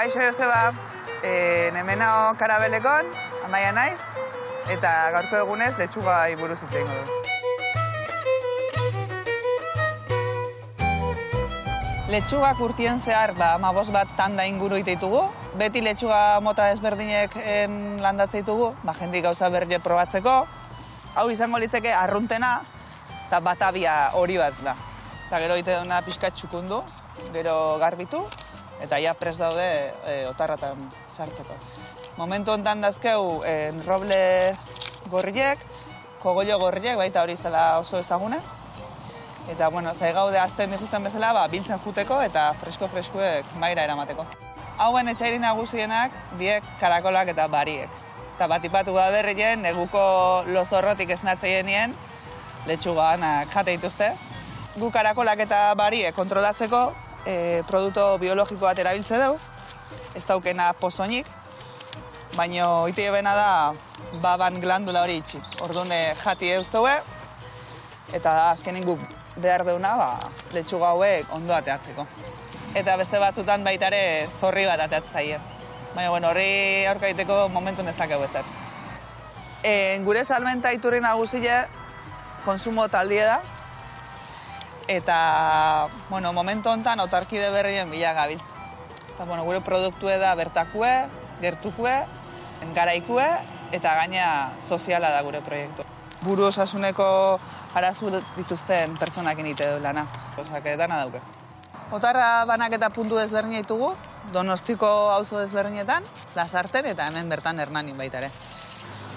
Kaixo Joseba, hemenao Karabelekon, Amaia naiz, eta gaurko egunez letxugai buruz hitz egingo du. Letxugak urtien zehar 15 bat tanda inguru ditugu. Beti letxuga mota ezberdinek landatzen ditugu, jendik gauza berri probatzeko. Hau izango litzeke arruntena eta batabia hori bat da. Eta gero egite duna pixka txukundu, gero garbitu, eta ja prest daude otarratan sartzeko. Momentu honetan dazkeu roble gorriek, kogollo gorriek, baita hori izela oso ezagune. Eta, zai gaude azten dikusten bezala, biltzen juteko eta fresko-freskoek maira eramateko. Hauen etxairi nagusienak diek karakolak eta bariek. Eta batipatu da berrien, neguko lozorrotik esnatzeien nien, letxuganak jate dituzte. Gu karakolak eta bariek kontrolatzeko produktu biologiko bat erabiltze dugu, ez daukena pozonik, baina ite bena da baban glandula hori itxi. Orduan jati euzteue, eta azkenin guk behar deuna letxuga hauek ondo ateatzeko. Eta beste batzutan baita ere zorri bat ateatzen zaie. Baina horri aurka egiteko momentun ez dakegu ezer. Gure salmenta iturri nagusile konsumo taldie da. Eta momentu honetan otarkide berrien bila gabiltz. Eta gure produktue da bertakue, gertukue, garaikue eta gaina soziala da gure proiektu. Buru osasuneko arazu dituzten pertsonakin egite du lana. Dana dauke. Otarra banaketa puntu desberdina ditugu, Donostiko auzo desberdinetan, Lasarten eta hemen bertan Hernanin baita ere.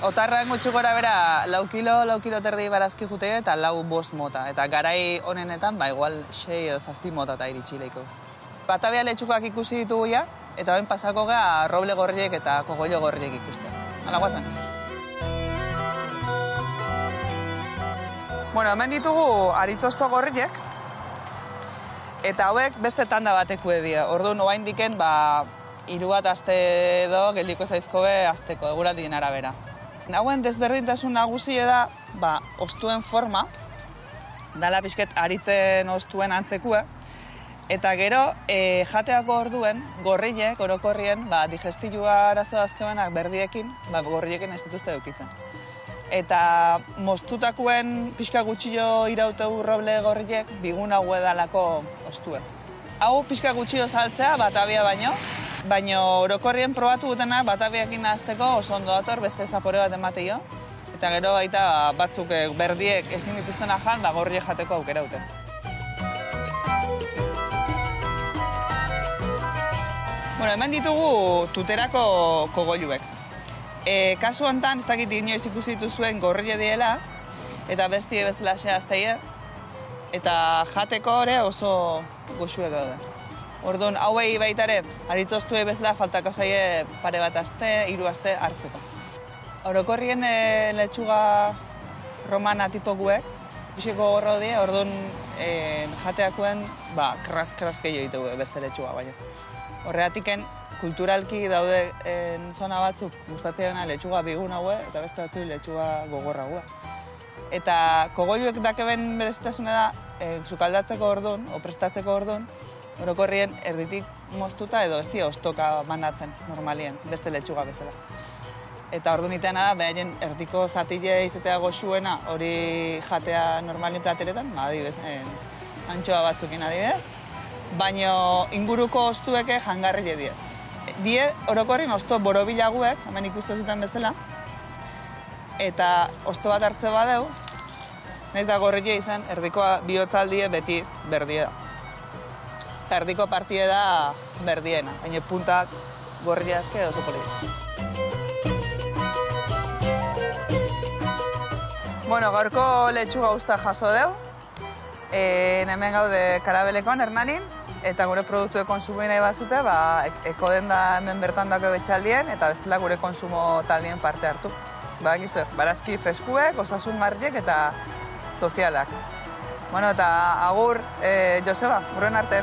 Otarra gutxi gora bera 4 kilo terdi barazki jutege eta 4-5 mota. Eta garai honenetan, igual 6 edo 7 mota eta iritsi leiko. Batabia letxukak ikusi ditugu ja, eta horren pasako ga roble gorriek eta kogollo gorriek ikusten. Hala guazen. Hemen ditugu aritzozto gorriek, eta hauek beste tanda bateko edia. Orduan, oain diken, 3 bat aste edo geldiko zaizkobe azteko, eguratien arabera. Hauen desberdintasun nagusie da, ostuen forma, dala pixket aritzen ostuen antzekue, eta gero, jateako orduen, gorriek, orokorrien, digestilua arazo azkebenak berdiekin, gorriekin ez dituzte eukitzen. Eta moztutakuen pixka gutxillo irautegu roble gorriek bigun hau edalako ostuen. Hau pixka gutxillo saltzea batabia baino orokorrien probatu dutena batabiakin nahazteko oso ondo dator beste zapore bat emateio. Eta gero baita batzuk berdiek ezin dituzten ajan, gorriek jateko aukera dute. Hemen ditugu tuterako kogolluek. Kasu honetan, ez dakit inoiz ikusi dituzuen gorrile diela, eta bestie bezala zehazteie, eta jateko ere oso goxuek daude. Orduan, hauei baita ere, aritzoztuei bezala faltako zaie pare bat aste, 3 aste hartzeko. Orokorrien letxuga romana tipokuek, pixeko gorro die, orduan jateakuen, kras gehiago ditugu beste letxuga baino. Horregatiken, kulturalki daude zona batzuk gustatzen dena letxuga bigun haue eta beste batzuk letxuga gogorra haue. Eta kogolluek dakeben berezitasune da, sukaldatzeko orduan, o prestatzeko orduan, orokorrien erditik moztuta edo ez ostoka mandatzen normalien, beste letxuga bezala. Eta orduan itena da, behaien erdiko zatile izatea goxuena hori jatea normalin plateretan, adibidez, antxoa batzukin adibidez, baina inguruko ostueke jangarri die. Die orokorrin osto borobilaguek, hemen ikusten zuten bezala, eta osto bat hartze badeu, nahiz da gorrile izan, erdikoa bihotzaldie beti berdie da. Eta erdiko partie da berdiena, baina puntak gorrile azke oso politi. Gaurko letxuga usta jaso deu, hemen gaude Karabelekon, Hernanin, eta gure produktue konsumo nahi bazute, ekoden da hemen bertan dako betxaldien, eta bestela gure konsumo taldien parte hartu. Badakizu, barazki freskuek, osasungarriek eta sozialak. Eta agur, Joseba, urren arte.